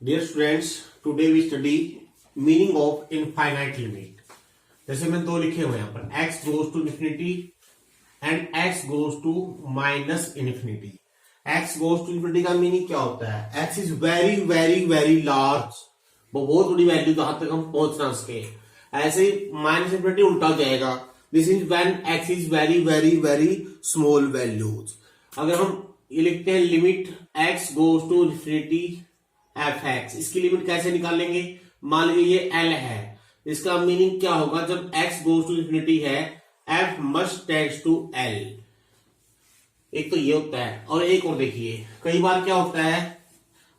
Dear students, today we study meaning of infinite limit. जैसे मैंने दो लिखे हुए यहाँ पर, x goes to infinity and x goes to minus infinity. x goes to infinity का मीनिंग क्या होता है? x is very very very large, वो बहुत बड़ी वैल्यू जहां तक हम पहुंच ना सके। ऐसे माइनस इन्फिनिटी उल्टा हो जाएगा, this is when x is very very very small values. अगर हम ये लिखते हैं limit x goes to infinity F X, इसकी लिमिट कैसे निकालेंगे? मान लीजिए ये एल है, इसका मीनिंग क्या होगा? जब x गोज टू इन्फिनिटी है, f must tends to l। एक तो ये होता है, और एक और देखिए, कई बार क्या होता है,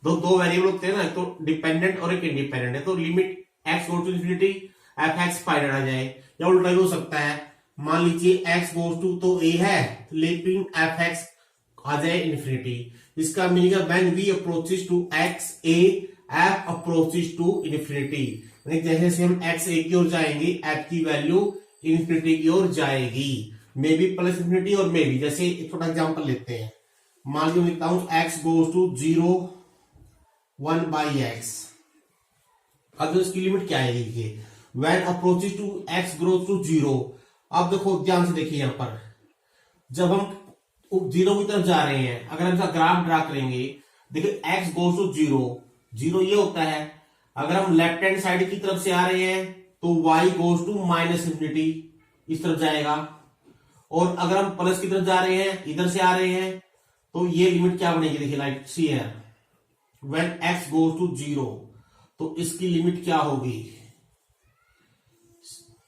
दो वेरिएबल होते हैं ना, तो डिपेंडेंट और एक इंडिपेंडेंट है, तो limit x goes to infinity F X final आ जाए, या उल्टा भी हो सकता है। मान लीजिए x गोज टू तो a है, लेकिन एफ एक्स आ जाए इन्फिनिटी, इसका मीनिंग है when we approaches to x a f approaches to infinity. जैसे जैसे हम x a की ओर जाएंगे, f की वैल्यू इन्फिनिटी की ओर जाएगी, मे बी प्लस इन्फिनिटी और मे बी। जैसे एक छोटा एग्जांपल लेते हैं, मान लीजिए लिखता हूं x goes to 0 1 by X. अब इसकी लिमिट क्या आएगी? देखिए when approaches to x grows to 0। अब देखो ध्यान से देखिए, यहां पर जब हम जीरो की तरफ जा रहे हैं, अगर हम इसका ग्राफ ड्रा करेंगे, देखिए x गोज टू 0, 0 ये होता है। अगर हम लेफ्ट हैंड साइड की तरफ से आ रहे हैं तो y goes to minus infinity, इस तरफ जाएगा। और अगर हम प्लस की तरफ जा रहे हैं, इधर से आ रहे हैं, तो ये लिमिट क्या बनेगी? देखिए लाइक सी है, व्हेन x गोज टू 0, तो इसकी लिमिट क्या होगी?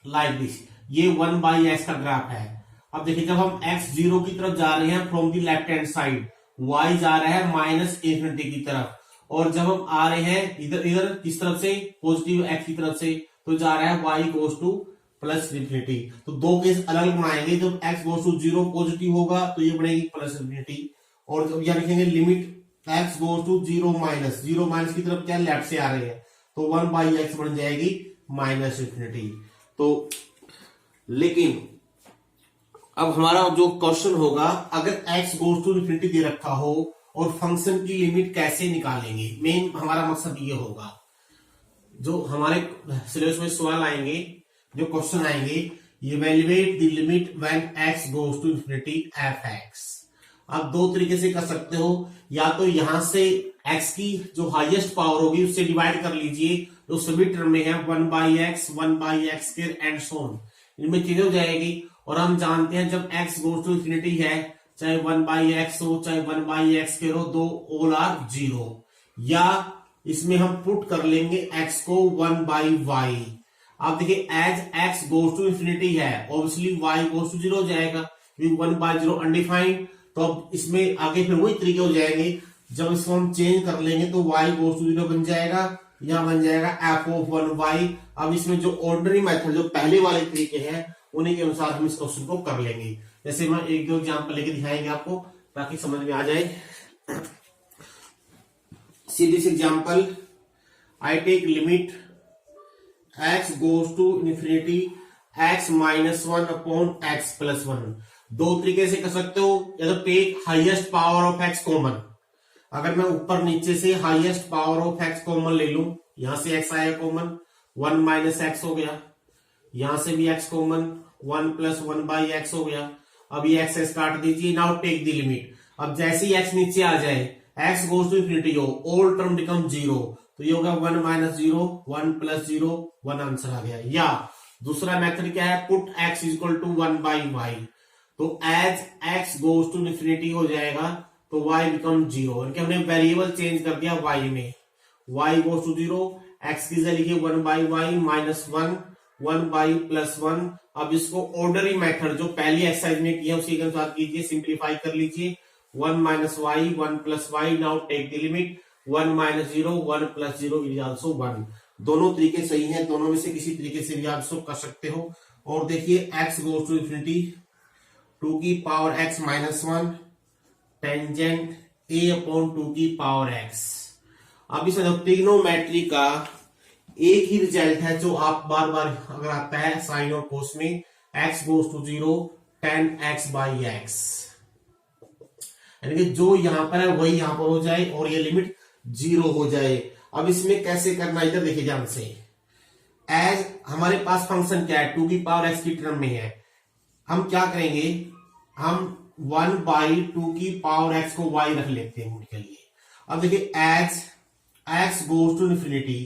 लाइक दिस, ये 1 बाई एक्स का ग्राफ है। अब देखिए जब हम x 0 की तरफ जा रहे हैं from the left hand side, y जा रहा है माइनस इन्फिनिटी की तरफ, और जब हम आ रहे हैं इधर इधर किस तरफ से? पॉजिटिव x की तरफ से, तो जा रहा है y goes to plus infinity. तो दो केस अलग बनाएंगे, जब x गोज टू 0 पॉजिटिव होगा तो ये बनेगी प्लस इन्फिनिटी, और जब यहां लिखेंगे limit x goes to 0 minus, 0 minus की तरफ क्या लेफ्ट से आ रहे हैं, तो 1 बाई एक्स बन जाएगी माइनस इन्फिनिटी। तो लेकिन अब हमारा जो क्वेश्चन होगा, अगर x गोज टू इन्फिनिटी दे रखा हो और फंक्शन की लिमिट कैसे निकालेंगे? मेन हमारा मकसद ये होगा, जो हमारे सिलेबस में सवाल आएंगे, जो क्वेश्चन आएंगे, evaluate the limit when x goes to infinity F X. आप दो तरीके से कर सकते हो, या तो यहां से x की जो हाईएस्ट पावर होगी उससे डिवाइड कर लीजिए, तो सभी टर्म में है 1 by x, 1 by x square and so on, इनमें चेंज हो जाएगी। और हम जानते हैं जब x गोज टू इन्फिनिटी है, चाहे 1 बाई एक्स हो चाहे 1 बाई एक्स स्क्वायर हो, दो ऑल आर 0। या इसमें हम पुट कर लेंगे x को 1 बाई वाई। आप देखिए as x goes to infinity है, ऑब्वियसली y गोज टू 0 हो जाएगा, क्योंकि 1 बाई 0 अनडिफाइंड। तो अब इसमें आगे फिर वही तरीके हो जाएंगे, जब इसको हम चेंज कर लेंगे तो y गोज टू 0 बन जाएगा, यहां बन जाएगा f ऑफ 1 y। अब इसमें जो ऑर्डिनरी मेथड, जो पहले वाले तरीके हैं, उन्हीं के अनुसार हम इस क्वेश्चन को कर लेंगे। जैसे मैं एक दो एग्जांपल लेके दिखाएंगे आपको, ताकि समझ में आ जाए। See this example, I take limit x goes to infinity x minus 1 upon x plus 1। दो तरीके से कर सकते हो, या तो take highest power of x common. अगर मैं ऊपर नीचे से highest power of x common ले लूं, यहां से x आया कॉमन, 1 माइनस एक्स हो गया, यहां से भी x common, 1 plus 1 by x हो गया। अब ये x काट दीजिए, नाउ टेक द लिमिट। अब जैसे ही x नीचे आ जाए, x गोज टू इन्फिनिटी हो, ऑल टर्म बिकम 0, तो ये होगा 1 माइनस 0, 1 प्लस 0, 1 आंसर आ गया। या दूसरा मेथड क्या है, put x equal to 1 by Y. तो as x goes to infinity हो जाएगा तो y बिकम 0, इनके हमने वेरिएबल चेंज कर दिया y में, y गोज टू 0, x की जगह लिखिए 1 by Y minus 1, 1 by plus 1। अब इसको ऑर्डनरी मेथड जो पहली एक्सरसाइज में किया उसी के अनुसार कीजिए, सिंप्लीफाई कर लीजिए, 1 minus Y, 1 plus Y, now take the limit 1 minus 0, 1 plus 0 is also 1। दोनों तरीके सही हैं, दोनों में से किसी तरीके से भी आप इसको कर सकते हो। और देखिए x गोज टू इन्फिनिटी 2 की power x minus 1 tangent a upon 2 की पावर x। अब इस ट्रिग्नोमेट्री का एक ही रिजल्ट है जो आप बार बार अगर आता है साइन और कोस में, x goes to 0 tan x by X, यानी कि जो यहां पर है वही यहां पर हो जाए और ये लिमिट 0 हो जाए। अब इसमें कैसे करना, इधर देखिए ध्यान से। एज हमारे पास फंक्शन क्या है, 2 की पावर x की टर्म में है, हम क्या करेंगे, हम 1/2 की पावर x को y रख लेते हैं उनके लिए। अब देखिए as x goes to infinity,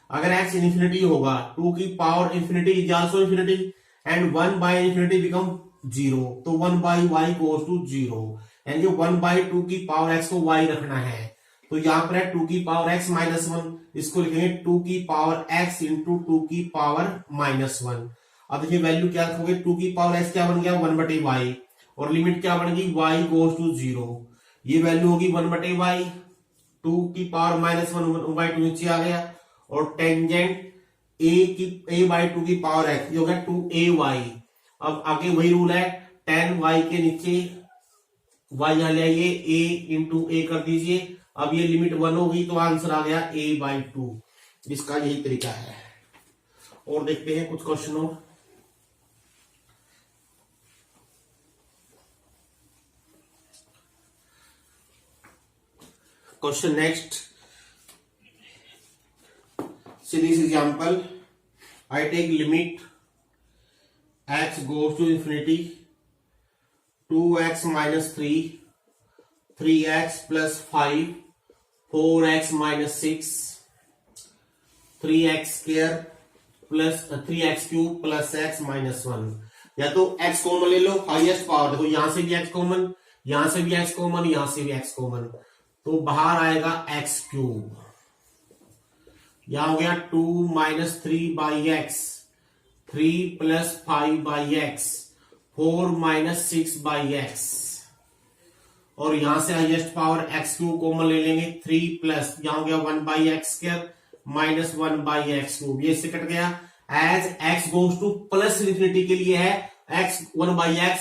अगर x इन्फिनिटी होगा 2 की power infinity is also infinity and one by infinity become 0, तो 1/y गोज टू 0 एंड जो 1/2 की पावर x को y रखना है, तो यहां पर है 2 की पावर x -1, इसको लिखेंगे 2 की पावर x इंटू 2 की पावर -1। अब देखिए वैल्यू क्या रखोगे, 2 की पावर x क्या बन गया 1/y और लिमिट क्या बन गई y गोज टू 0, ये वैल्यू होगी 1/y, 2 की पावर -1/2 नीचे आ गया और टेंजेंट a/2 की पावर x ये हो गया 2ay। अब आगे वही रूल है, 10y के नीचे y यहां ले आइए, a इंटू a कर दीजिए, अब ये लिमिट 1 होगी तो आंसर आ गया a/2। इसका यही तरीका है। और देखते हैं कुछ क्वेश्चनों, question next, see this example, I take limit x goes to infinity 2x minus 3 3x plus 5 4x minus 6 3x square plus 3x cube plus x minus 1। या तो x कॉमन ले लो, हाईएस्ट पावर देखो, यहां से भी x कॉमन, यहां से भी x कॉमन, यहां से भी x कॉमन, तो बाहर आएगा x क्यूब, यहां हो गया 2 - 3/x 3 + 5/x 4 - 6/x और यहां से highest power x cube common ले लेंगे, 3 प्लस यहां हो गया 1/x² - 1/x³, ये इससे कट गया। As x goes to plus infinity के लिए है, x 1/x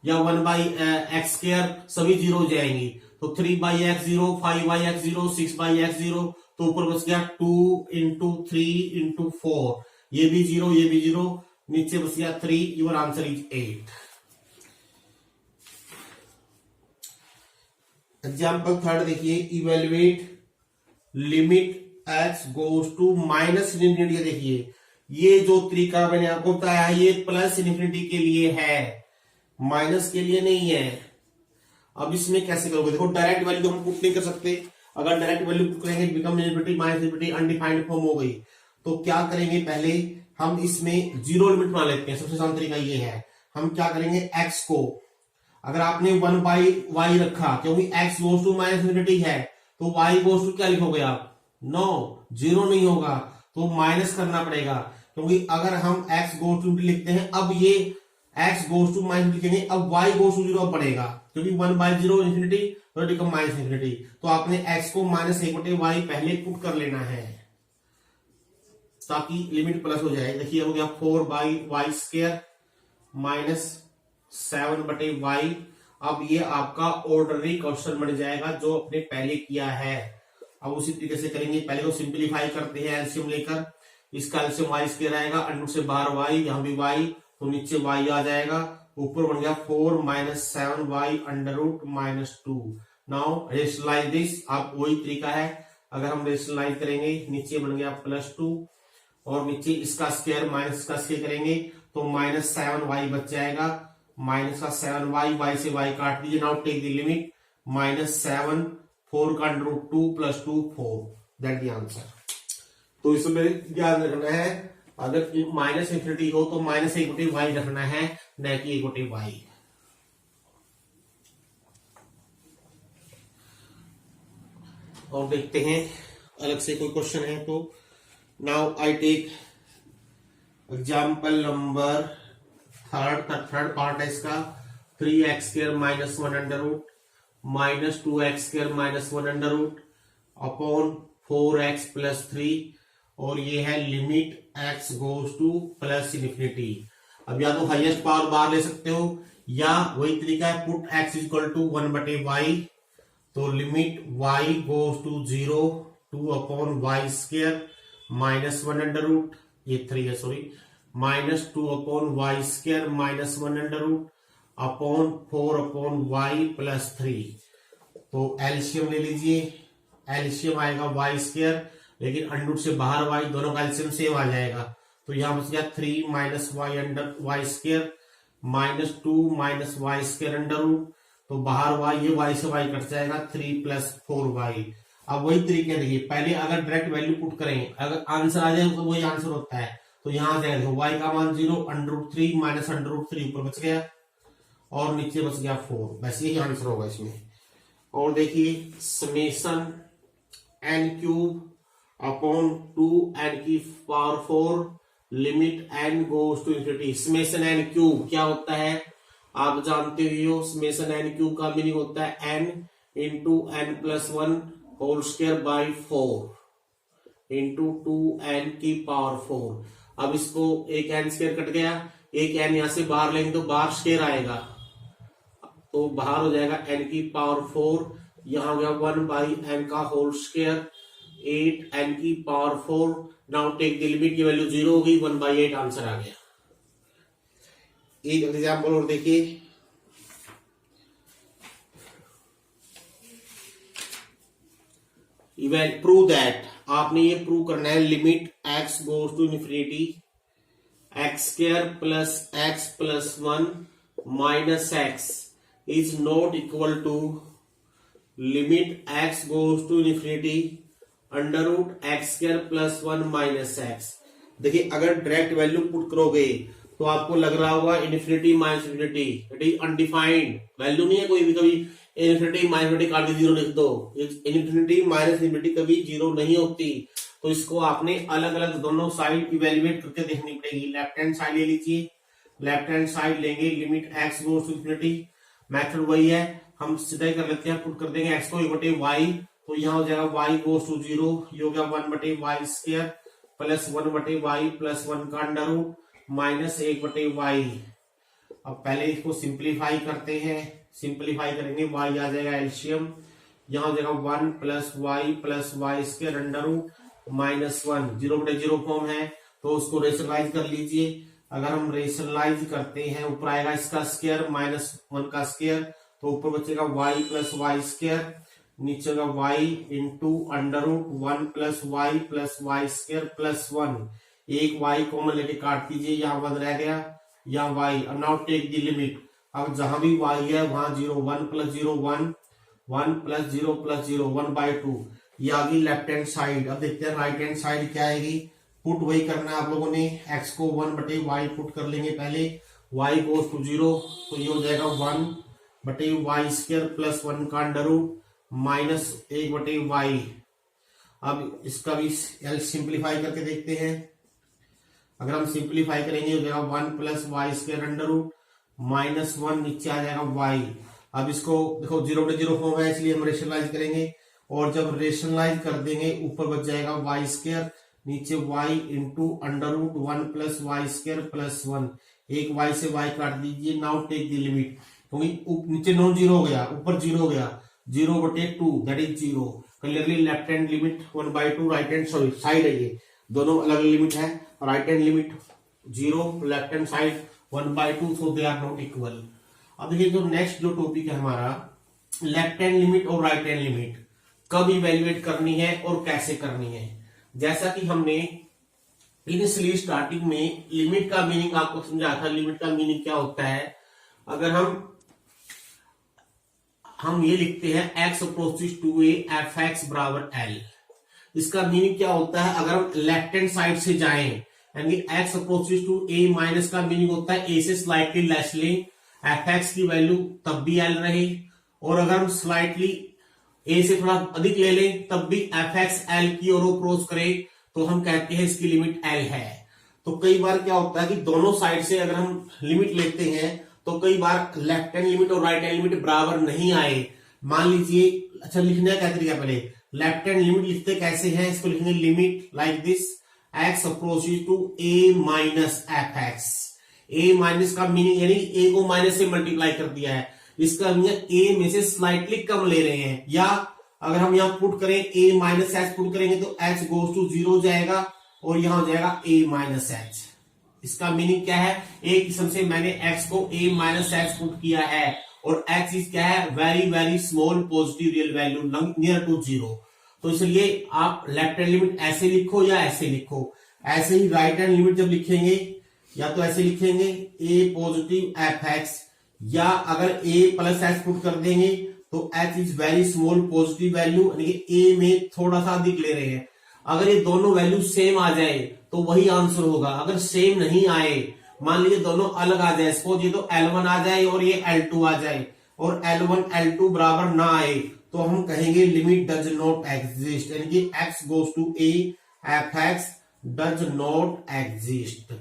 या 1/x² सभी 0 हो जाएंगी, तो 3/x 0 5/x 0 6/x 0, तो ऊपर बच गया 2 × 3 × 4, ये भी 0 ये भी 0, नीचे बच गया 3, your answer is 8। Example third देखिए, evaluate limit x goes to minus infinity. देखिए ये जो तरीका मैंने आपको बताया है ये प्लस इन्फिनिटी के लिए है, माइनस के लिए नहीं है। अब इसमें कैसे करोगे, देखो डायरेक्ट वैल्यू हम पुट नहीं कर सकते, अगर डायरेक्ट वैल्यू पुट करेंगे become infinity minus infinity undefined form हो गई, तो क्या करेंगे, पहले हम इसमें जीरो लिमिट बना लेते हैं। सबसे आसान तरीका ये है, हम क्या करेंगे, x को अगर आपने 1/y रखा, क्योंकि x goes to minus infinity है, तो y गोज टू क्या लिखोगे आप, नो 0 नहीं होगा, तो माइनस करना पड़ेगा, क्योंकि अगर हम x गोज टू लिखते हैं, अब ये x गोज टू माइनस लिखेंगे, अब y गोज टू 0 पड़ेगा, क्योंकि 1/0 इन्फिनिटी तो बिकम माइनस इन्फिनिटी, तो आपने x को -1/y पहले पुट कर लेना है ताकि लिमिट प्लस हो जाए। देखिए हो गया 4/y² - 7/y। अब ये आपका ऑर्डनरी क्वेश्चन बन जाएगा जो आपने पहले किया है। अब उसी तरीके से करेंगे, पहले तो सिंप्लीफाई करते हैं एलसीएम लेकर, इसका एलसीएम y² आएगा, अंडर से बाहर y, यहां भी y, तो नीचे y आ जाएगा, ऊपर बन गया 4 - 7y √-2। नाउ रेशनलाइज दिस, आप वही तरीका है, अगर हम रेशनलाइज करेंगे नीचे बन गया +2 और नीचे इसका स्क्वायर माइनस इसका स्क्वायर करेंगे तो -7y बच जाएगा, -7y, y से y काट दीजिए। नाउ टेक द लिमिट -7 4 का √2 + 2 4, दैट द आंसर। तो इसमें ध्यान रखना है, अगर माइनस इन्फिनिटी हो तो -1/y रखना है, न कि 1/y। और देखते हैं अलग से कोई क्वेश्चन है तो। Now I take example number third part है इसका, 3x² - 1 √ -2x² - 1 √ अपॉन 4x + 3, और ये है limit x goes to plus infinity. अब या तो हाईएस्ट पावर बाहर ले सकते हो, या वही तरीका है पुट x = 1/y, तो limit y goes to 0 2/y² - 1 √ ये 3 है सॉरी, -2/y² - 1 √ अपॉन 4/y + 3। तो एलसीएम ले लीजिए, एलसीएम आएगा y² लेकिन अंडर रूट से बाहर y, दोनों का एलसीएम सेम आ जाएगा। तो यहाँ बच गया 3 minus Y under Y square minus 2 minus Y square under root, तो बाहर y, ये y से y कट जाएगा 3 प्लस 4y। अब वही तरीके देखिए, पहले अगर डायरेक्ट वैल्यू पुट करें, अगर आंसर आ जाए तो वही आंसर होता है। तो यहां से देखो y का मान 0, under root 3 minus under root 3 ऊपर बच गया और नीचे बच गया 4, बस यही आंसर होगा इसमें। और देखिए summation n cube upon 2n की power 4 limit n goes to infinity. Summation n cube क्या होता है आप जानते हो, समेशन n क्यूब का मीनिंग होता है n into n plus 1 whole square by 4 into 2n की पावर 4। अब इसको एक n स्क्वायर कट गया, एक n यहां से बाहर लेंगे तो बाहर स्क्वायर आएगा, तो बाहर हो जाएगा n की पावर 4, यहां हो गया 1 बाई n का होल स्क्वायर 8n की power 4। Now take the limit की वैल्यू 0 हो गई, 1 बाई 8 आंसर आ गया। एक एग्जाम्पल और देखिए, प्रूव दैट, आपने ये प्रूव करना है limit x goes to infinity x square plus x plus 1 minus x is not equal to limit x goes to infinity under root x square plus 1 minus x. देखिए अगर direct value put करोगे तो आपको लग रहा होगा infinity minus infinity, undefined value नहीं है कोई भी, कभी इन्फिनिटी माइनस इन्फिनिटी काट के 0 लिख दो, इन्फिनिटी माइनस इन्फिनिटी कभी 0 नहीं होती। तो इसको आपने अलग अलग दोनों साइड इवेल्युएट करके देखनी पड़ेगी। लेफ्ट हैंड साइड ले लीजिए, लेफ्ट हैंड साइड लेंगे limit x goes to infinity, method वही है, हम सीधा ही कर लेते हैं, पुट कर देंगे एक्स को 1/y, तो यहाँ हो जाएगा y गोज टू 0, ये हो गया 1/y square plus 1/y plus 1 का अंडर रूट माइनस 1/y। अब पहले इसको सिंप्लीफाई करते हैं, सिंप्लीफाई करेंगे y आ जाएगा एलसीएम, यहाँ हो जाएगा 1 plus y square under root minus 1, 0/0 form है तो उसको रेशनलाइज कर लीजिए। अगर हम रेशनलाइज करते हैं ऊपर आएगा इसका स्क्वायर माइनस 1 का स्क्वायर, तो ऊपर बचेगा y प्लस y स्क्वायर, नीचे का y into under root 1 plus y square plus 1, एक y कॉमन लेके काट दीजिए, यहाँ 1 रह गया, यहाँ y। अब नाउ टेक द लिमिट, अब जहां भी y है वहां 0, 1 प्लस 0 1, 1 प्लस 0 प्लस 0 1/2, ये आ गई लेफ्ट हैंड साइड। अब देखते हैं राइट हैंड साइड क्या आएगी, पुट वही करना है आप लोगों ने, x को 1/y पुट कर लेंगे पहले, y गोज टू 0, तो ये हो जाएगा 1/y स्क्वायर प्लस 1 का अंडर रूट माइनस 1/y। अब इसका भी सिंप्लीफाई करके देखते हैं, अगर हम सिंप्लीफाई करेंगे हो जाएगा 1 plus y square under root minus 1, नीचे आ जाएगा y। अब इसको देखो 0/0 फॉर्म है इसलिए हम रेशनलाइज करेंगे, और जब रेशनलाइज कर देंगे ऊपर बच जाएगा y स्क्वायर, नीचे y into under root 1 plus y square plus 1, एक y से y काट दीजिए। नाउ टेक द लिमिट, क्योंकि नीचे नॉन जीरो हो गया ऊपर जीरो हो गया, 0/2 that is 0। Clearly left hand limit 1/2, right hand sorry side है, ये दोनों अलग लिमिट है, right hand limit 0, left hand side 1/2, so they are not equal. अब देखिए जो नेक्स्ट जो टॉपिक है हमारा, लेफ्ट हैंड लिमिट और राइट हैंड लिमिट कब इवेल्युएट करनी है और कैसे करनी है। जैसा कि हमने इनिशियली स्टार्टिंग में लिमिट का मीनिंग आपको समझाया था, लिमिट का मीनिंग क्या होता है, अगर हम ये लिखते हैं x approaches to a f x बराबर l, इसका मीनिंग क्या होता है, अगर हम लेफ्ट हैंड साइड से जाएं यानी x approaches to a minus का मीनिंग होता है a से स्लाइटली लेस लें, एफ एक्स की वैल्यू तब भी l रहे, और अगर हम स्लाइटली a से थोड़ा अधिक ले लें तब भी एफ एक्स l की ओर अप्रोच करे तो हम कहते हैं इसकी लिमिट l है। तो कई बार क्या होता है कि दोनों साइड से अगर हम लिमिट लेते हैं तो कई बार लेफ्ट हैंड लिमिट और राइट हैंड लिमिट बराबर नहीं आए। मान लीजिए, अच्छा लिखने का क्या तरीका, पहले लेफ्ट हैंड लिमिट लिखते कैसे हैं, इसको लिखेंगे limit like this, x approaches to a minus f x. a minus का मीनिंग यानी a को माइनस से मल्टीप्लाई कर दिया है, इसका मीनिंग a में से स्लाइटली कम ले रहे हैं, या अगर हम यहाँ पुट करें a माइनस एच पुट करेंगे तो h गोज टू 0 जाएगा और यहां हो जाएगा a माइनस एच। इसका मीनिंग क्या है, एक किस्म से मैंने x को a माइनस एच पुट किया है और x इज क्या है, very very small positive real value near to 0। तो इसलिए आप लेफ्ट हैंड लिमिट ऐसे लिखो या ऐसे लिखो। ऐसे ही राइट हैंड लिमिट जब लिखेंगे या तो ऐसे लिखेंगे a पॉजिटिव एफ एक्स, या अगर a प्लस एक्स पुट कर देंगे तो h is very small positive value, यानी कि a में थोड़ा सा अधिक ले रहे हैं। अगर ये दोनों वैल्यू सेम आ जाए तो वही आंसर होगा। अगर सेम नहीं आए, मान लीजिए दोनों अलग आ जाए, सपोज ये तो L1 आ जाए और ये L2 आ जाए और L1 L2 बराबर ना आए, तो हम कहेंगे लिमिट डज नॉट एग्जिस्ट, यानी कि x goes to a F X does not exist.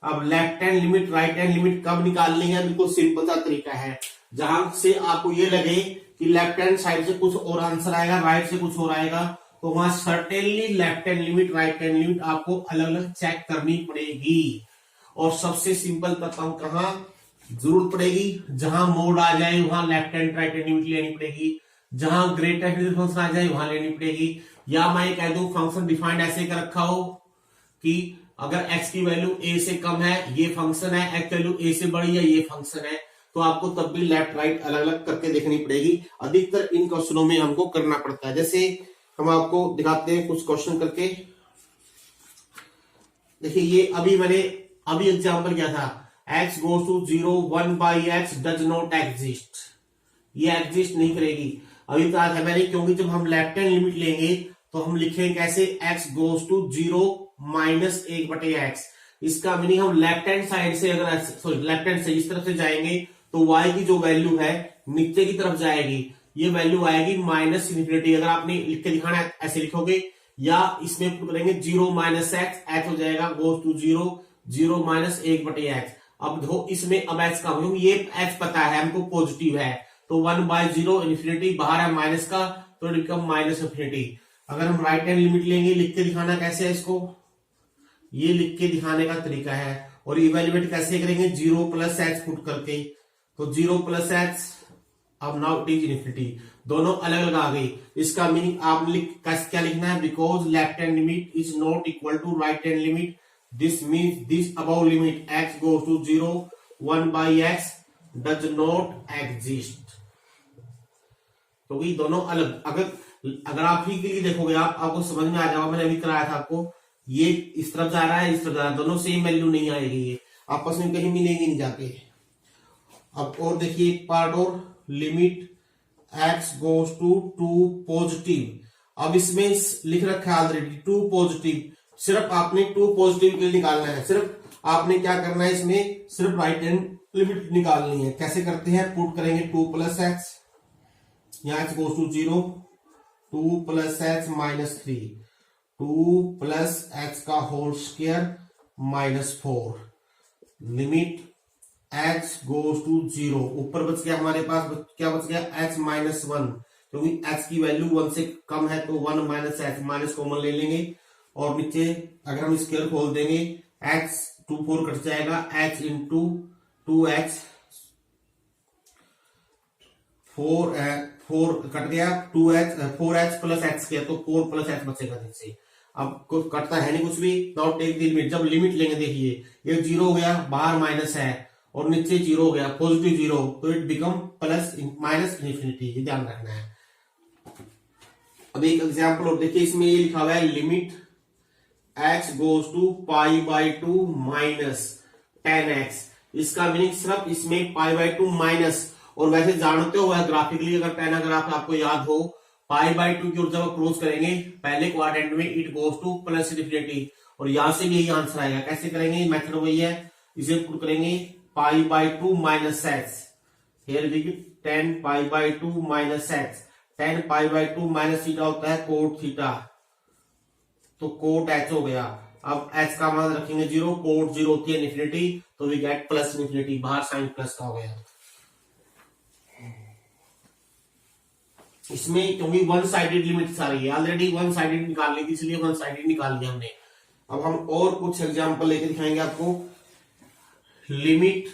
अब left hand limit right hand limit कब निकालनी है, बिल्कुल सिंपल सा तरीका है। जहां से आपको ये लगे कि लेफ्ट हैंड साइड से कुछ और आंसर आएगा, राइट से कुछ और आएगा, तो वहां certainly left hand limit right hand limit आपको अलग अलग चेक करनी पड़ेगी। और सबसे सिंपल बताऊं कहां जरूरत पड़ेगी, जहां मोड आ जाए वहां left hand right hand limit लेनी पड़ेगी, जहां ग्रेटर फंक्शन आ जाए वहां लेनी पड़ेगी। या मैं कह दूं फंक्शन डिफाइंड ऐसे कर रखा हो कि अगर x की वैल्यू a से कम है ये फंक्शन है, x वैल्यू a से बड़ी है ये फंक्शन है, तो आपको तब भी लेफ्ट राइट अलग अलग करके देखनी पड़ेगी। अधिकतर इन क्वेश्चनों में हमको करना पड़ता है। जैसे हम आपको दिखाते हैं कुछ क्वेश्चन करके। देखिए ये अभी एग्जाम्पल क्या था, x goes to 0 1 by x does not exist, ये एग्जिस्ट नहीं करेगी। अभी कहा था मैंने, क्योंकि जब हम लेफ्ट हैंड लिमिट लेंगे तो हम लिखेंगे कैसे, x goes to 0 minus 1/x। इसका मीनिंग हम लेफ्ट हैंड साइड से अगर लेफ्ट हैंड से इस तरफ से जाएंगे तो y की जो वैल्यू है नीचे की तरफ जाएगी, ये वैल्यू आएगी माइनस इन्फिनिटी। अगर आपने लिख के दिखाना है ऐसे लिखोगे, या इसमें पुट करेंगे 0 माइनस एक्स, एच हो जाएगा गोज टू 0 0 माइनस 1/x। अब देखो इसमें अब एच का, क्योंकि ये एच पता है हमको पॉजिटिव है, तो 1/0 इन्फिनिटी बाहर है माइनस का, तो बिकम माइनस इन्फिनिटी। अगर हम राइट हैंड लिमिट लेंगे, लिख के दिखाना कैसे है इसको, ये लिख के दिखाने का तरीका है। और इवेल्युएट कैसे करेंगे, 0 प्लस एच पुट करके, तो 0 प्लस एच, अब नाउ इट इज इन्फिनिटी, दोनों अलग अलग आ गई। इसका मीनिंग आप क्या लिखना है, because left hand limit is not equal to right hand limit, this means this above limit x goes to 0 1 by x does not exist. तो ये दोनों अलग, अगर आप ही के लिए देखोगे आपको समझ में आ जाएगा। मैंने अभी कराया था आपको, ये इस तरफ जा रहा है इस तरफ जा रहा है, दोनों सेम वैल्यू नहीं आएगी, ये आपस में कहीं मिलेंगे नहीं जाके। अब और देखिए एक पार्ट और, limit x goes to 2 positive. अब इसमें लिख रखा है ऑलरेडी 2 पॉजिटिव, सिर्फ आपने 2 पॉजिटिव के लिए निकालना है। सिर्फ आपने क्या करना है, इसमें सिर्फ राइट हैंड लिमिट निकालनी है। कैसे करते हैं, पुट करेंगे 2 प्लस एक्स, यहाँ x goes to 0, 2 plus X minus 3, 2 plus X का whole square minus 4, limit x goes to 0। ऊपर बच गया हमारे पास, क्या बच गया, x माइनस 1, क्योंकि x की वैल्यू 1 से कम है तो 1 माइनस x, माइनस कॉमन ले लेंगे। और नीचे अगर हम स्क्वायर खोल देंगे, x 2 4 कट जाएगा, x इंटू 2x, 4 कट गया, 2x 4x प्लस x किया तो 4 प्लस x बचेगा नीचे। अब कुछ कटता है नहीं कुछ भी, नाउ टेक द लिमिट। जब लिमिट लेंगे देखिए ये 0 हो गया, बाहर माइनस है और नीचे 0 हो गया, पॉजिटिव 0, तो it become plus minus infinity, ये ध्यान रखना है। अब एक एग्जांपल और देखिए, इसमें ये लिखा हुआ है limit x goes to π/2 minus 10x। इसका मीनिंग सिर्फ इसमें π/2 माइनस, और वैसे जानते हो ग्राफिकली अगर पैराग्राफ आपको याद हो, π/2 की ओर जब क्रॉस करेंगे पहले क्वाड्रेंट में it goes to plus infinity, और यहां से भी यही आंसर आएगा। कैसे करेंगे, मेथड वही है, इसे पुट करेंगे π/2 minus X, here we get 10 π/2 minus X, 10 π/2 minus theta होता है कोट थीटा, तो कोट एच हो गया। अब एच का मान रखेंगे 0, कोट 0 होती है इन्फिनिटी, तो वी गेट प्लस इन्फिनिटी, बाहर साइन प्लस का हो गया। इसमें क्योंकि वन साइडेड लिमिट आ रही है, ऑलरेडी वन साइडेड निकाल ली थी, इसलिए वन साइडेड निकाल लिया हमने। अब हम और कुछ एग्जांपल लेके दिखाएंगे आपको। Limit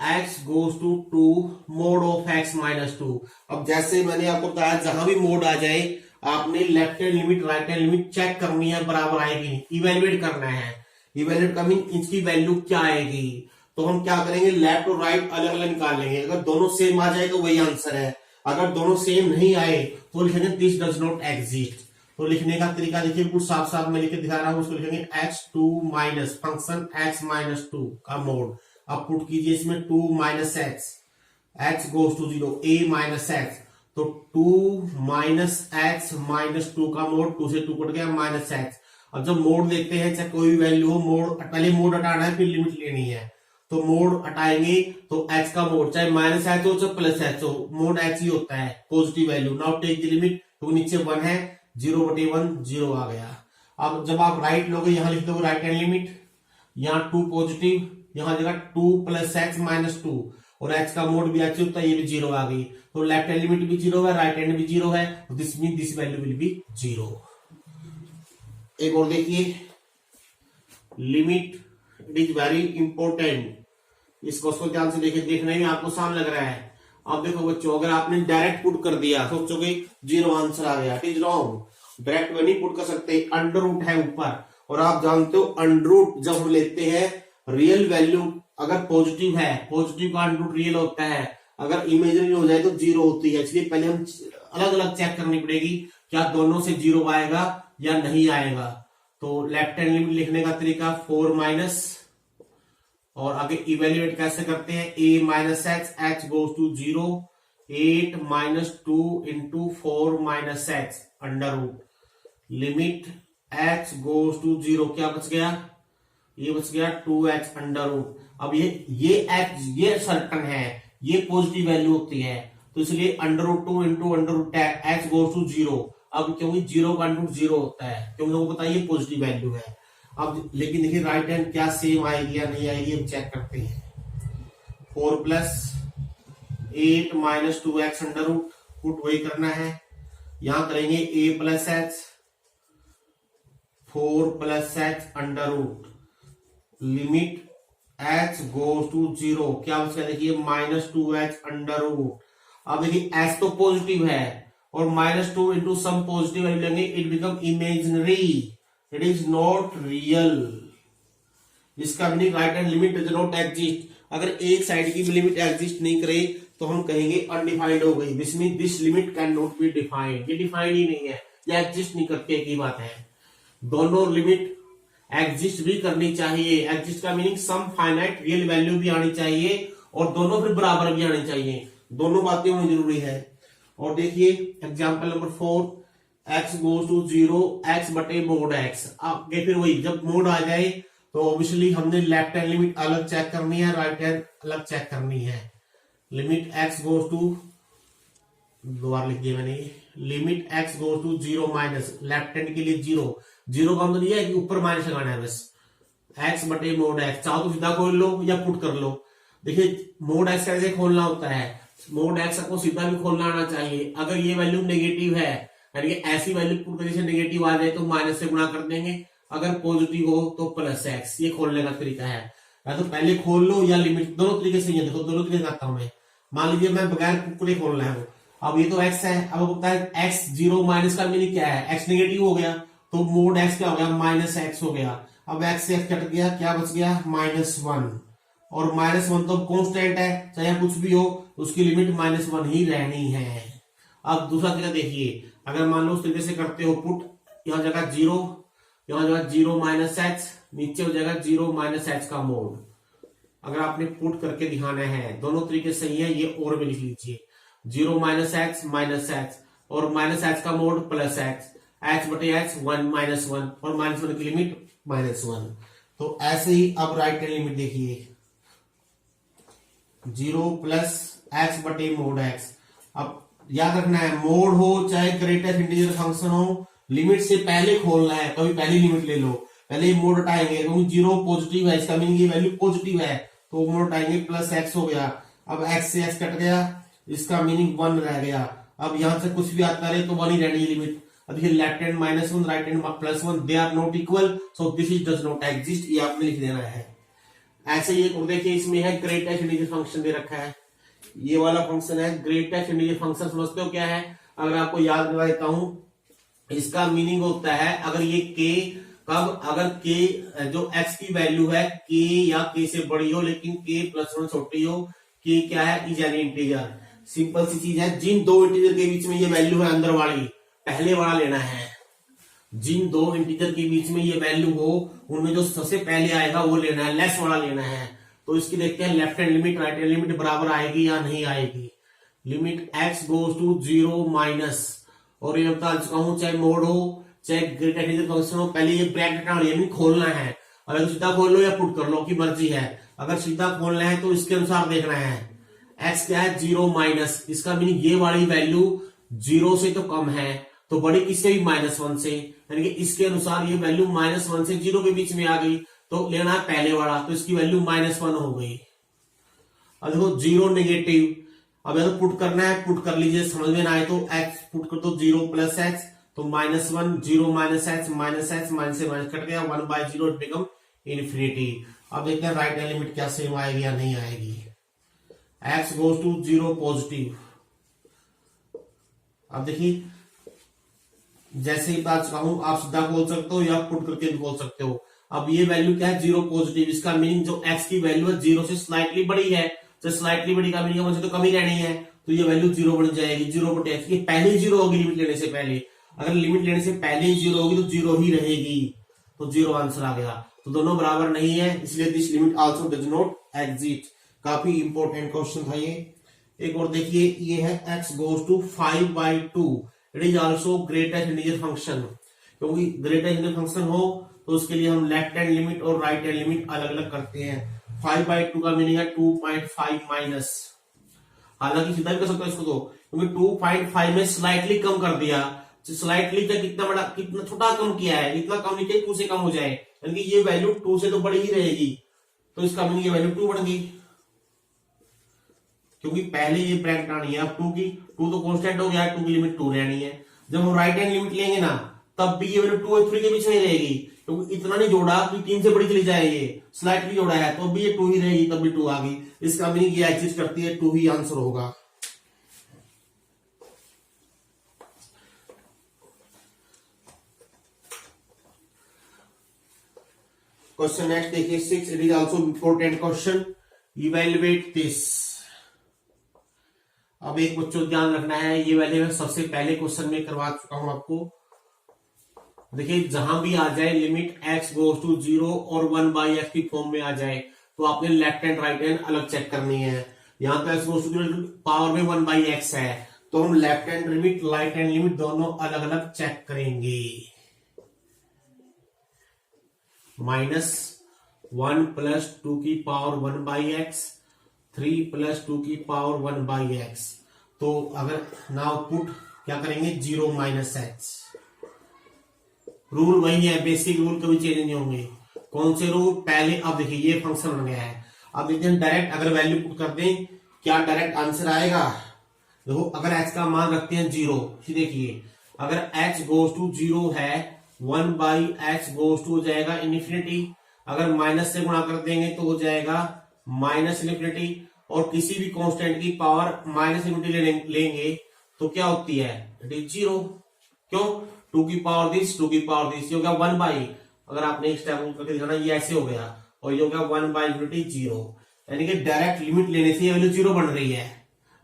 x goes to 2 mod of x minus 2। अब जैसे मैंने आपको बताया, जहां भी मोड आ जाए आपने left hand limit right hand limit check करनी है, बराबर आएगी, इवेल्युएट करना है। इवेल्युएट का मीन इसकी वैल्यू क्या आएगी, तो हम क्या करेंगे, लेफ्ट और राइट अलग अलग निकाल लेंगे। अगर दोनों सेम आ जाए तो वही आंसर है, अगर दोनों सेम नहीं आए तो लिखेंगे दिस डज नॉट एग्जिस्ट। तो लिखने का तरीका देखिए, कुछ साफ साफ मैं लिख के दिखा रहा हूं, उसको लिखेंगे x2 minus function x minus 2 का मोड। अब पुट कीजिए इसमें 2 minus x goes to 0 a minus x, तो 2 माइनस x माइनस 2 का मोड, 2 से 2 कट गया माइनस x। अब जब मोड देखते हैं, चाहे कोई भी वैल्यू हो, मोड पहले मोड हटाना है फिर लिमिट लेनी है। तो मोड हटाएंगे तो x का मोड चाहे माइनस h हो चाहे प्लस h हो, मोड h ही होता है, positive value. Now take the limit, तो नीचे 1 है, 0/1 0 आ गया। अब जब आप राइट लोगे, यहां लिख दोगे राइट हैंड लिमिट, यहाँ 2 पॉजिटिव, यहां जगह 2 प्लस x माइनस 2, और x का मोड भी h होता है, ये भी 0 आ गई। तो लेफ्ट हैंड लिमिट भी 0 है, राइट हैंड भी 0 है, this mean this value will be 0। एक और देखिए, limit, it is very important, इस क्वेश्चन को ध्यान से देखने में आपको आसान लग रहा है। अब देखो बच्चों, अगर आपने डायरेक्ट पुट कर दिया, सोचोगे 0 आंसर आ गया, इट इज रॉन्ग। डायरेक्ट में नहीं पुट कर सकते, अंडर रूट है ऊपर, और आप जानते हो अंडर रूट जब हम लेते हैं, रियल वैल्यू अगर पॉजिटिव है, पॉजिटिव का अंडर रूट रियल होता है, अगर इमेजिनरी हो जाए तो 0 होती है। इसलिए पहले हम अलग अलग चेक करनी पड़ेगी, क्या दोनों से 0 आएगा या नहीं आएगा। तो लेफ्ट हैंड लिमिट लिखने का तरीका 4 माइनस, और आगे इवेल्युएट कैसे करते हैं, a minus x goes to 0, 8 minus 2 into 4 minus x under root, limit x goes to 0, क्या बच गया, ये बच गया 2x अंडर रूट। अब ये x ये सर्टन है, ये पॉजिटिव वैल्यू होती है, तो इसलिए under root 2 into under root x goes to 0। अब क्योंकि 0 का अंडर रूट 0 होता है, क्योंकि लोगों को पता है ये पॉजिटिव वैल्यू है। अब लेकिन देखिए राइट हैंड क्या सेम आएगी या नहीं आएगी, हम चेक करते हैं। 4 plus 8 minus 2x under root, put वही करना है, यहां करेंगे a plus x, 4 plus x under root, limit h goes to 0, क्या बचेगा देखिए माइनस 2h अंडर रूट। अब देखिए h तो पॉजिटिव है, और minus 2 into some positive value लेंगे, it becomes imaginary, it is not real. इसका meaning right hand limit does not exist. अगर एक साइड की भी लिमिट एग्जिस्ट नहीं करे तो हम कहेंगे अनडिफाइंड हो गई, this mean this limit can not be defined, ये डिफाइंड ही नहीं है, ये एग्जिस्ट नहीं करती, एक ही बात है। दोनों लिमिट एग्जिस्ट भी करनी चाहिए, एग्जिस्ट का मीनिंग सम फाइनाइट रियल वैल्यू भी आनी चाहिए, और दोनों फिर बराबर भी आनी चाहिए, दोनों बातें होनी जरूरी है। और देखिए example number 4, x goes to 0, x बटे मोड x। आगे फिर वही, जब मोड आ जाए तो ऑब्वियसली हमने लेफ्ट हैंड लिमिट अलग चेक करनी है, राइट हैंड अलग चेक करनी है। लिमिट x गोज टू, दोबारा लिख दिया मैंने, limit x goes to 0 minus, left hand के लिए 0, 0 का मतलब यह है कि ऊपर माइनस लगाना है बस, x बटे मोड x। चाहो तो सीधा खोल लो या पुट कर लो। देखिए मोड x कैसे खोलना होता है, मोड x को सीधा भी खोलना आना चाहिए। अगर ये वैल्यू नेगेटिव है, यानी कि ऐसी वैल्यू पुट करने से नेगेटिव आ जाए तो माइनस से गुणा कर देंगे, अगर पॉजिटिव हो तो प्लस x, ये खोलने का तरीका है। या तो पहले खोल लो या लिमिट, दोनों तरीके से, देखो दोनों तरीके करता हूं मैं। मान लीजिए मैं बगैर पुट के खोलना है, अब ये तो x है, अब होता है x 0 माइनस का मीनिंग क्या है, x नेगेटिव हो गया तो मोड x क्या हो गया, माइनस x हो गया। अब x से x कट गया, क्या बच गया -1, और -1 तो कॉन्स्टेंट है, चाहे कुछ भी हो उसकी लिमिट -1 ही रहनी है। अब दूसरा तरीका देखिए, अगर मान लो उस तरीके से करते हो पुट, यहां जगह 0, यहां जगह 0 माइनस h, नीचे हो जाएगा 0 माइनस h का मोड। अगर आपने पुट करके दिखाना है, दोनों तरीके सही है, ये और में लिख लीजिए, 0 माइनस h और माइनस h का मोड प्लस h बटे h 1 -1, और -1 की लिमिट -1। तो ऐसे ही अब राइट हैंड लिमिट देखिए, 0 प्लस h बटे मोड x। अब याद रखना है, मोड हो चाहे ग्रेटेस्ट इंटीजर फंक्शन हो, लिमिट से पहले खोलना है, कभी पहली लिमिट ले लो, पहले ही मोड हटाएंगे, क्योंकि 0 पॉजिटिव है, इसका मीनिंग ये वैल्यू पॉजिटिव है, तो मोड हटाएंगे, प्लस x हो गया। अब x से x कट गया, इसका मीनिंग 1 रह गया। अब यहां से कुछ भी आता रहे तो 1 ही रहनी है लिमिट। अब देखिए left hand -1, right hand +1, they are not equal, so this is does not exist, ये आपने लिख देना है। ऐसे ही एक देखिए, इसमें है ग्रेटेस्ट इंटीजर फंक्शन दे रखा है, ये वाला फंक्शन है ग्रेटेस्ट इंटीजर फंक्शन। समझते हो क्या है? अगर आपको याद दिला देता हूं, इसका मीनिंग होता है अगर ये k कब, अगर k जो x की वैल्यू है k या k से बड़ी हो लेकिन k+1 छोटी हो, k क्या है, इज एन इंटीजर। सिंपल सी चीज है, जिन दो इंटीजर के बीच में ये वैल्यू है अंदर वाली, पहले वाला लेना है। जिन दो इंटीजर के बीच में ये वैल्यू हो उनमें जो सबसे पहले आएगा वो लेना है, लेस वाला लेना है। तो इसकी देखते हैं left hand limit right hand limit बराबर आएगी या नहीं आएगी। Limit x goes to 0 minus, और ये बता चुका हूं चाहे मोड हो चाहे ग्रेटर इंटीजर फंक्शन हो, पहले ये ब्रैकेट खोलना है। अगर सीधा खोल लो या पुट कर लो की मर्जी है। अगर सीधा खोलना है तो इसके अनुसार देखना है। x क्या है 0 माइनस, इसका मीनिंग ये वाली वैल्यू 0 से तो कम है, तो बड़ी किससे भी -1 से, यानी कि इसके अनुसार ये वैल्यू -1 से 0 के बीच में आ गई, तो लेना है पहले वाला, तो इसकी वैल्यू -1 हो गई। अब देखो 0 नेगेटिव, अब अगर पुट करना है पुट कर लीजिए, समझ में ना आए तो x पुट कर दो 0 प्लस x, तो -1 0 minus H minus H minus से माइनस कट गया 1/0 इट बिकम इन्फिनिटी। अब देखते हैं राइट हैंड लिमिट क्या सेम आएगी या नहीं आएगी। x गोज टू 0 पॉजिटिव, अब देखिए जैसे ही बात कहूं आप सीधा बोल सकते हो या पुट करके भी बोल सकते हो। अब ये वैल्यू क्या है 0 पॉजिटिव, इसका मीनिंग जो x की वैल्यू है 0 से स्लाइटली बड़ी है, तो स्लाइटली बड़ी का मीनिंग मुझे तो कम ही रहनी है, तो ये वैल्यू 0 बन जाएगी। 0 बटे x, ये पहले ही 0 होगी लिमिट लेने से पहले, अगर लिमिट लेने से पहले ही 0 होगी तो 0 ही रहेगी, तो 0 आंसर आ गया। तो दोनों बराबर नहीं है, इसलिए this limit also does not exist. काफी इंपॉर्टेंट क्वेश्चन था ये। एक और देखिए, ये है x गोज टू 5/2, it is also greatest integer function. क्योंकि ग्रेटेस्ट इंटीजर फंक्शन हो तो उसके लिए हम लेफ्ट हैंड लिमिट और राइट हैंड लिमिट अलग अलग करते हैं। 5/2 का मीनिंग है 2.5 माइनस, हालांकि सीधा भी कर सकते हो इसको, तो क्योंकि 2.5 में स्लाइटली कम कर दिया, स्लाइटली का कितना बड़ा कितना छोटा कम किया है, इतना कम नहीं किया 2 से कम हो जाए, यानी कि ये वैल्यू 2 से तो बड़ी ही रहेगी, तो इसका मीनिंग ये वैल्यू 2 बन गई, क्योंकि पहले ये ब्रैकेट आनी है। अब 2 तो कांस्टेंट हो गया है, 2 की लिमिट 2 रहनी है। जब हम राइट हैंड लिमिट लेंगे ना तब भी ये वैल्यू 2 और 3 के बीच में रहेगी, क्योंकि इतना नहीं जोड़ा कि 3 से बड़ी चली जाए, ये स्लाइटली जोड़ा है तो भी ये 2 ही रहेगी, तब भी 2 आ गई। इसका मीनिंग ये एग्जिस्ट करती है, 2 ही आंसर होगा। क्वेश्चन नेक्स्ट देखिए 6, it is also important question, evaluate this. अब एक बच्चों ध्यान रखना है, ये वाले मैं सबसे पहले क्वेश्चन में करवा चुका हूं आपको। देखिए जहां भी आ जाए लिमिट x गोज टू 0 और 1/x की फॉर्म में आ जाए तो आपने लेफ्ट हैंड राइट हैंड अलग चेक करनी है। यहां तो x गोज टू 0 पावर में 1/x है, तो हम left hand limit right hand limit दोनों अलग अलग चेक करेंगे। -1 प्लस 2 की पावर 1/x, 3 प्लस 2 की पावर 1/x, तो अगर नाउ पुट क्या करेंगे 0 माइनस x। रूल वही है, बेसिक रूल कभी चेंज नहीं होंगे। कौन से रूल, पहले अब देखिए ये फंक्शन बन गया है, अब देखते हैं डायरेक्ट अगर वैल्यू पुट कर दें क्या डायरेक्ट आंसर आएगा। देखो अगर x का मान रखते हैं 0, देखिए अगर x गोज टू 0 है 1/x गोज टू हो जाएगा इन्फिनिटी, अगर माइनस से गुणा कर देंगे तो हो जाएगा माइनस इन्फिनिटी, और किसी भी कांस्टेंट की पावर माइनस इन्फिनिटी लेंगे तो क्या होती है, इट इज 0। क्यों, 2 की पावर दिस 2 की पावर दिस, ये हो गया 1/, अगर आपने एक स्टेप करके दिखाना ये ऐसे हो गया, और ये हो गया 1/इन्फिनिटी 0, यानी कि डायरेक्ट लिमिट लेने से ये वैल्यू 0 बन रही है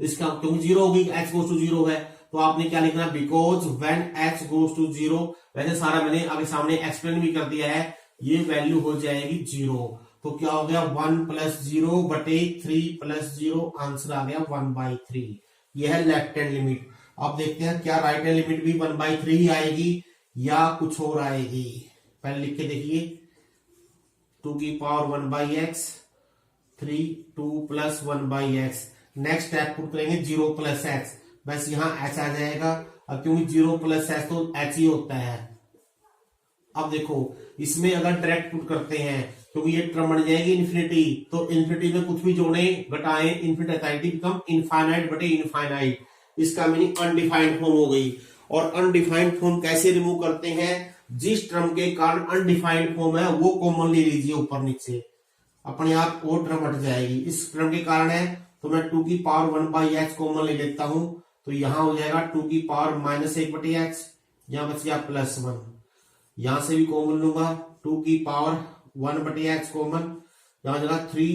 इसका, क्योंकि 0 होगी x गोज टू 0 है, तो आपने क्या लिखना, because when x goes to 0, वैसे सारा मैंने आगे सामने एक्सप्लेन भी कर दिया है, ये वैल्यू हो जाएगी 0, तो क्या हो गया 1 + 0 बटे 3 + 0, आंसर आ गया 1/3। यह है लेफ्ट हैंड लिमिट। अब देखते हैं क्या राइट हैंड लिमिट भी 1/3 ही आएगी या कुछ और आएगी। पहले लिख के देखिए, 2 की power 1/x, 3 2 + 1/x, next step put करेंगे 0 + x, बस यहाँ h आ जाएगा, अब क्योंकि 0 + x तो h ही होता है। अब देखो इसमें अगर डायरेक्ट पुट करते हैं, क्योंकि ये टर्म बन जाएगी इन्फिनिटी, तो इन्फिनिटी में कुछ भी जोड़े घटाएं इन्फिनिटी बिकम इनफाइनाइट बटे इनफाइनाइट, इसका मीनिंग अनडिफाइंड फॉर्म हो गई। और अनडिफाइंड फॉर्म कैसे रिमूव करते हैं, जिस टर्म के कारण अनडिफाइंड फॉर्म है वो कॉमन ले लीजिए ऊपर नीचे, अपने आप वो टर्म हट जाएगी। इस टर्म के कारण है तो मैं 2 की पावर 1/x कॉमन ले लेता हूं, तो यहां हो जाएगा 2 की पावर -1/x, यहां बच गया +1, यहां से भी कॉमन लूंगा 2 की पावर 1/x कॉमन, यहां जगह 3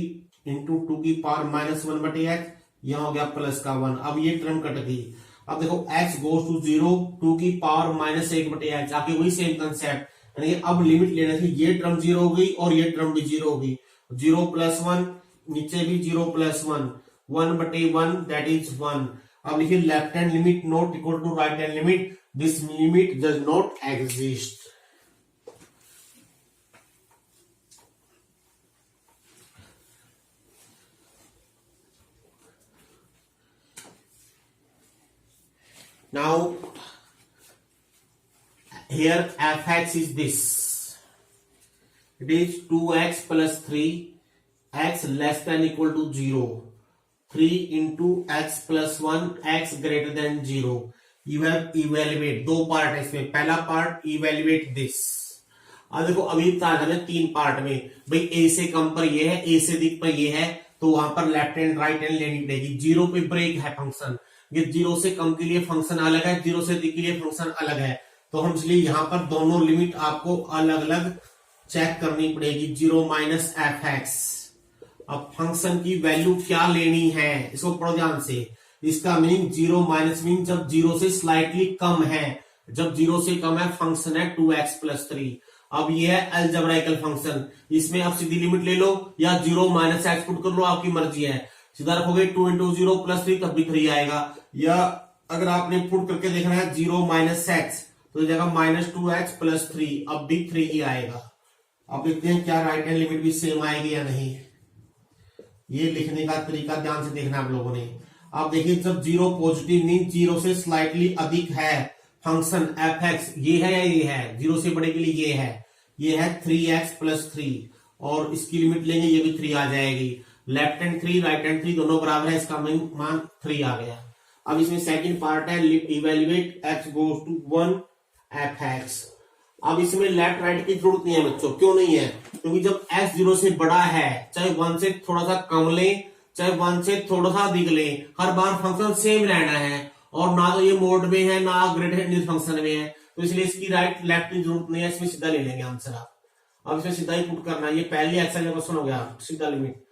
× 2 की पावर -1/x, यहां हो गया +1। अब ये टर्म कट गई। अब देखो x गोज टू 0, 2 की पावर माइनस 1/x, आपके वही सेम कंसेप्ट, यानी अब लिमिट लेने से ये टर्म 0 हो गई और ये टर्म भी 0 हो गई, 0 + 1, नीचे भी 0 + 1, 1/1 दैट इज 1। अब लिखिए left hand limit not equal to right hand limit, this limit does not exist. Now here f(x) is this, it is 2x + 3, x less than equal to 0, 3 into x + 1, x greater than 0। You have evaluate, दो part है इसमें, पहला part evaluate this। अब देखो अभी तीन part में, भाई a से कम पर ये है, a से अधिक पर ये है, तो वहां पर लेफ्ट हैंड राइट हैंड लेनी पड़ेगी। 0 पे ब्रेक है फंक्शन, ये 0 से कम के लिए फंक्शन अलग है, 0 से अधिक के लिए फंक्शन अलग है, तो हम इसलिए यहां पर दोनों लिमिट आपको अलग अलग चेक करनी पड़ेगी। 0 - f(x), अब फंक्शन की वैल्यू क्या लेनी है इसको पढ़ो ध्यान से। इसका मीनिंग 0 - मीन जब 0 से स्लाइटली कम है, जब 0 से कम है फंक्शन है 2x + 3। अब ये है अलजेब्राइकल फंक्शन, इसमें आप सीधी लिमिट ले लो या 0 - x पुट कर लो, आपकी मर्जी है। सीधा रखोगे 2 × 0 + 3 तब भी 3 आएगा, या अगर आपने पुट करके देखना है 0 - x तो जगह -2x + 3, अब भी 3 ही आएगा। अब देखते हैं क्या राइट हैंड लिमिट भी सेम आएगी या नहीं, ये लिखने का तरीका ध्यान से देखना आप लोगों ने। अब देखिए जब 0 पॉजिटिव मीन 0 से स्लाइटली अधिक है फंक्शन f(x), ये है या ये है, 0 से बड़े के लिए ये है 3x + 3, और इसकी लिमिट लेंगे ये भी 3 आ जाएगी। लेफ्ट हैंड 3 राइट हैंड 3 दोनों बराबर है, इसका मान 3 आ गया। अब इसमें सेकंड पार्ट है evaluate x goes to 1 f(x). अब इसमें लेफ्ट राइट की जरूरत नहीं है बच्चों, क्यों नहीं है, क्योंकि जब x 0 से बड़ा है, चाहे 1 से थोड़ा सा कम ले चाहे 1 से थोड़ा सा अधिक ले, हर बार फंक्शन सेम रहना है, और ना तो ये मोड में है ना ग्रेटर फंक्शन में है, तो इसलिए इसकी राइट लेफ्ट की जरूरत नहीं है, इसमें सीधा ले लेंगे आंसर आप। अब इसमें सीधा ही पुट करना है, ये पहले एक्सरसाइज में क्वेश्चन हो गया, सीधा लिमिट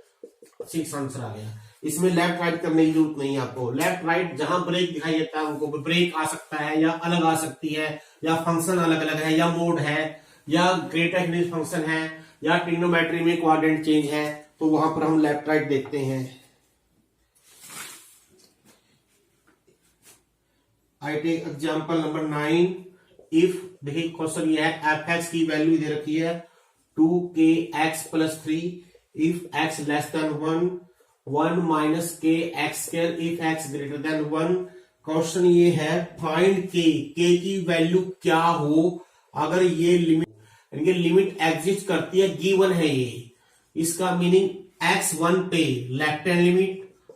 6 आंसर आ गया। इसमें लेफ्ट राइट करने की जरूरत नहीं है आपको। लेफ्ट राइट जहां ब्रेक दिखाई देता है उनको ब्रेक आ सकता है, या अलग आ सकती है, या फंक्शन अलग अलग है, या मोड है, या ग्रेटर फंक्शन है, या ट्रिग्नोमेट्री में क्वाड्रेंट चेंज है, तो वहां पर हम लेफ्ट राइट देखते हैं। I take example number 9। If देखिए क्वेश्चन ये है, f(x) की वैल्यू दे रखी है 2kx + 3 if x less than 1, 1 - kx² if x greater than 1। Question ये है फाइंड k की वैल्यू क्या हो अगर ये लिमिट एग्जिस्ट करती है, गिवन है ये। इसका मीनिंग x1 पे लेफ्ट हैंड लिमिट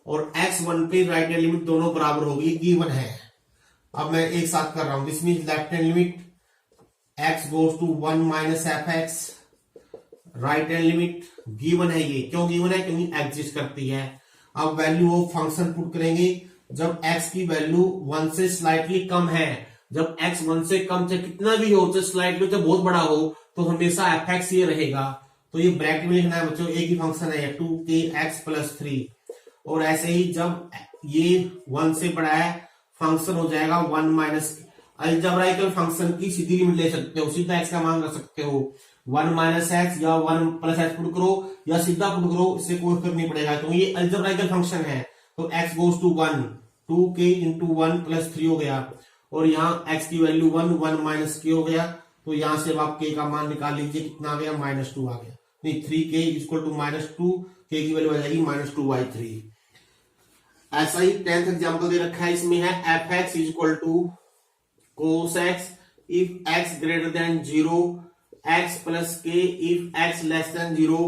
और x1 पे राइट हैंड लिमिट दोनों बराबर होगी, गिवन है। अब मैं एक साथ कर रहा हूं, this means left hand limit x goes to 1 - f(x), right hand limit given है ये, क्यों गिवन है, क्योंकि एग्जिस्ट करती है। अब वैल्यू ऑफ फंक्शन पुट करेंगे, जब x की वैल्यू 1 से स्लाइटली कम है, जब x 1 से कम चाहे कितना भी हो, चाहे स्लाइटली चाहे बहुत बड़ा हो, तो हमेशा f(x) ये रहेगा। तो ये ब्रैकेट में लिखना है बच्चों, एक ही फंक्शन है 2kx + 3, और ऐसे ही जब ये 1 से बड़ा है फंक्शन हो जाएगा 1 - अलजेब्राइकल फंक्शन की सीधी लिमिट ले सकते हो, सीधा x का मान रख सकते हो, 1 - x या 1 + x पुट करो या सीधा पुट करो, इससे कोई फर्क नहीं पड़ेगा, क्योंकि ये अलजेब्राइकल फंक्शन है। तो x गोज टू 1, 2k × 1 + 3 हो गया, और यहाँ x की वैल्यू 1 - k हो गया, तो यहां से आप k का मान निकाल लीजिए, कितना आ गया, -2 आ गया, नहीं 3k = -2, k की वैल्यू आ जाएगी -2/3। ऐसा ही 10th एग्जाम्पल दे रखा है, इसमें है f(x) = cos x if x greater than 0, x + k if x less than 0,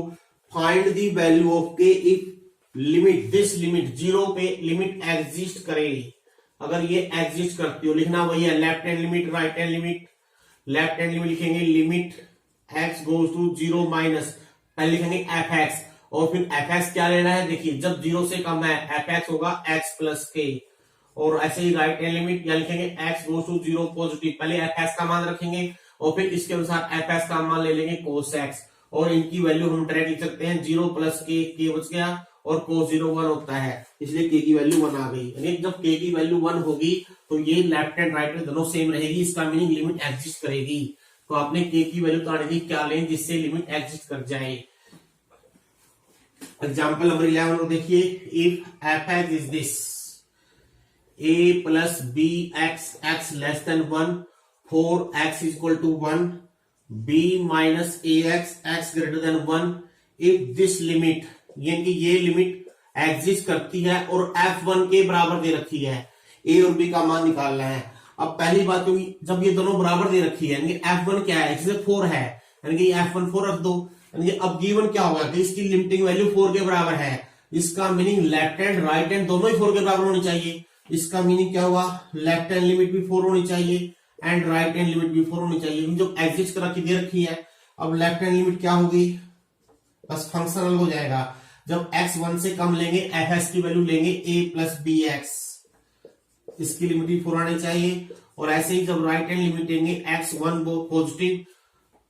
find the value of k if limit this limit 0 पे लिमिट एग्जिस्ट करे। अगर ये एग्जिस्ट करती हो, लिखना वही है left hand limit right hand limit. Left hand limit लिखेंगे limit x goes to 0 minus, पहले लिखेंगे f(x) और फिर f(x) क्या लेना है, देखिए जब 0 से कम है f(x) होगा x + k, और ऐसे ही राइट हैंड लिमिट या लिखेंगे x गोज टू 0 पॉजिटिव, पहले f(x) का मान रखेंगे और फिर इसके अनुसार f(x) का मान ले लेंगे cos x, और इनकी वैल्यू हम डायरेक्ट लिख सकते हैं 0 + k बच गया, और cos 0 1 होता है, इसलिए k की वैल्यू 1 आ गई। यानी जब k की वैल्यू 1 होगी तो ये लेफ्ट एंड राइट में दोनों सेम रहेगी, इसका मीनिंग लिमिट एग्जिस्ट करेगी। तो आपने के की वैल्यू बतानी थी क्या लें जिससे लिमिट एग्जिस्ट कर जाए। एग्जाम्पल नंबर 11 को देखिए, if f x is this a plus b x x less than 1, 4x equal to 1, b minus a x x greater than 1, if this limit, यानी कि ये लिमिट एग्जिस्ट करती है और f1 के बराबर दे रखी है, a और b का मान निकालना है। अब पहली बात, क्योंकि जब ये दोनों बराबर दे रखी है, यानी f1 क्या है, इसमें 4 है, यानी कि f1 4 रख दो, यानी कि अब गिवन क्या होगा कि इसकी लिमिटिंग वैल्यू 4 के बराबर है, इसका meaning left hand right hand दोनों ही 4 के बराबर होनी चाहिए। इसका मीनिंग क्या हुआ, लेफ्ट हैंड लिमिट भी 4 होनी चाहिए एंड राइट हैंड लिमिट भी 4 होनी चाहिए, जो एग्जिस्ट कर दे रखी है। अब लेफ्ट हैंड लिमिट क्या होगी, बस फंक्शनल हो जाएगा, जब x 1 से कम लेंगे fs की वैल्यू लेंगे a प्लस बी एक्स, इसकी लिमिट भी 4 आनी चाहिए। और ऐसे ही जब राइट हैंड लिमिट लेंगे x 1 पॉजिटिव,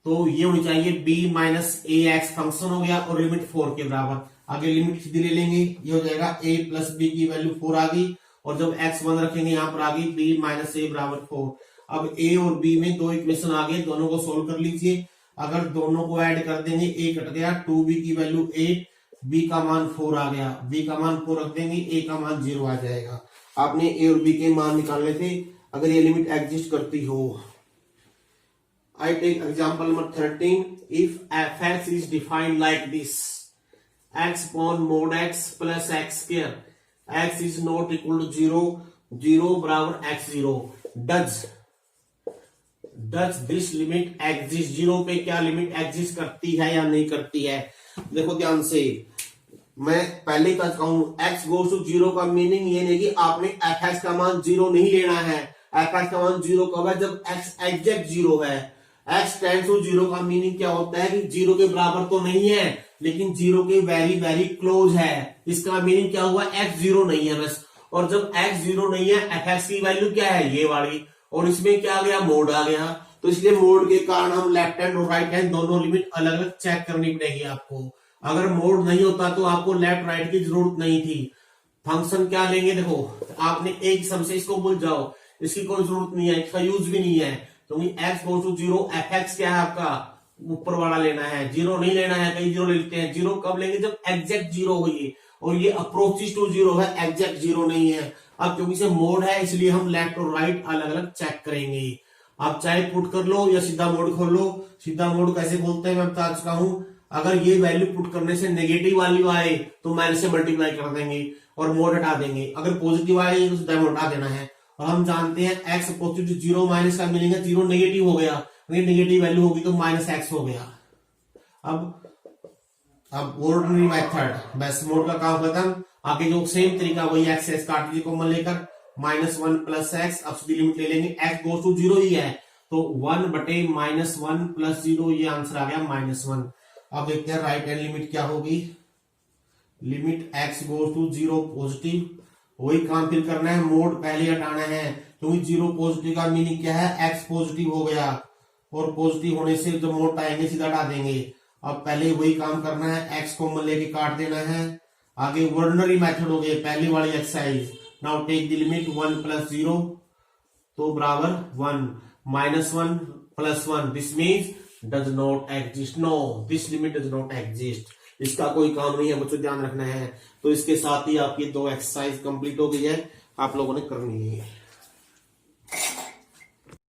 तो ये होनी चाहिए b minus a x, function हो गया और लिमिट 4 के बराबर। आगे लिमिट सीधी ले लेंगे, ये हो जाएगा a प्लस बी की वैल्यू 4 आ गई, और जब x 1 रखेंगे यहां पर आ गई b माइनस ए बराबर 4। अब a और b में दो इक्वेशन आ गए, दोनों को सोल्व कर लीजिए। अगर दोनों को ऐड कर देंगे, a कट गया, 2b की वैल्यू 8, b का मान 4 आ गया, b का मान 4 रख देंगे, a का मान 0 आ जाएगा। आपने a और b के मान निकालने थे अगर ये लिमिट एग्जिस्ट करती हो। I take example number 13. If f(x) is defined like this: x upon mod x plus x square, x is not equal to 0, 0 बराबर x0. Does this limit exist? 0 पे क्या लिमिट एग्जिस्ट करती है या नहीं करती है? देखो ध्यान से, मैं पहले ही कहूं, x goes to 0 का मीनिंग ये नहीं कि आपने fx का मान 0 नहीं लेना है। fx का मान 0 कब है, जब x एग्जैक्ट 0 है। x टेंड्स टू 0 का मीनिंग क्या होता है कि 0 के बराबर तो नहीं है, लेकिन 0 के वेरी वेरी क्लोज है। इसका मीनिंग क्या हुआ, x 0 नहीं है बस। और जब x 0 नहीं है, fx की वैल्यू क्या है, ये वाली, और इसमें क्या आ गया, मोड आ गया। तो इसलिए मोड के कारण हम लेफ्ट हैंड और राइट हैंड दोनों लिमिट अलग अलग चेक करनी पड़ेगी आपको। अगर मोड नहीं होता तो आपको लेफ्ट राइट की जरूरत नहीं थी। फंक्शन क्या लेंगे, देखो आपने एक सम से इसको भूल जाओ, इसकी कोई जरूरत नहीं है, इसका यूज भी नहीं है, क्योंकि x गोज टू 0, fx क्या है आपका, ऊपर वाला लेना है, 0 नहीं लेना है, कई 0 लेते हैं। 0 कब लेंगे, जब एग्जैक्ट 0 होगी, और ये अप्रोचेस टू 0 है, एग्जैक्ट 0 नहीं है। अब क्योंकि से मोड है, इसलिए हम लेफ्ट और राइट अलग अलग चेक करेंगे। आप चाहे पुट कर लो या सीधा मोड खोल लो। सीधा मोड कैसे खोलते हैं मैं बता चुका हूं। अगर ये वैल्यू पुट करने से नेगेटिव वाली आए तो माइनस से मल्टीप्लाई कर देंगे और मोड हटा देंगे। अगर पॉजिटिव आए तो सीधा मोड हटा देना है। और हम जानते हैं x अपोजिट 0 माइनस का मीनिंग है 0 नेगेटिव हो गया, नेगेटिव वैल्यू होगी तो माइनस x हो गया। अब ऑर्डिनरी मेथड, बस मोड का काम खत्म। आगे जो सेम तरीका वही x से काट लीजिए कॉमन लेकर, -1 प्लस x, अब सीधी लिमिट ले लेंगे, x गोज टू 0 ही है तो 1 बटे -1 प्लस 0, ये आंसर आ गया -1। अब देखते हैं राइट हैंड लिमिट क्या होगी। Limit x goes to 0 positive, वही काम फिर करना है, मोड पहले हटाना है, क्योंकि 0 पॉजिटिव का मीनिंग क्या है, x पॉजिटिव हो गया, और पॉजिटिव होने से जब मोड आएंगे सीधा हटा देंगे। अब पहले वही काम करना है, x कॉमन लेके काट देना है। आगे ऑर्डिनरी मेथड हो गए, पहली वाली exercise. Now take the limit 1 plus 0 तो बराबर 1, -1 plus 1, this means does not exist. No, this limit does not exist. इसका कोई काम नहीं है, बच्चों ध्यान रखना है। तो इसके साथ ही आपकी 2 एक्सरसाइज कंप्लीट हो गई है, आप लोगों ने करनी है।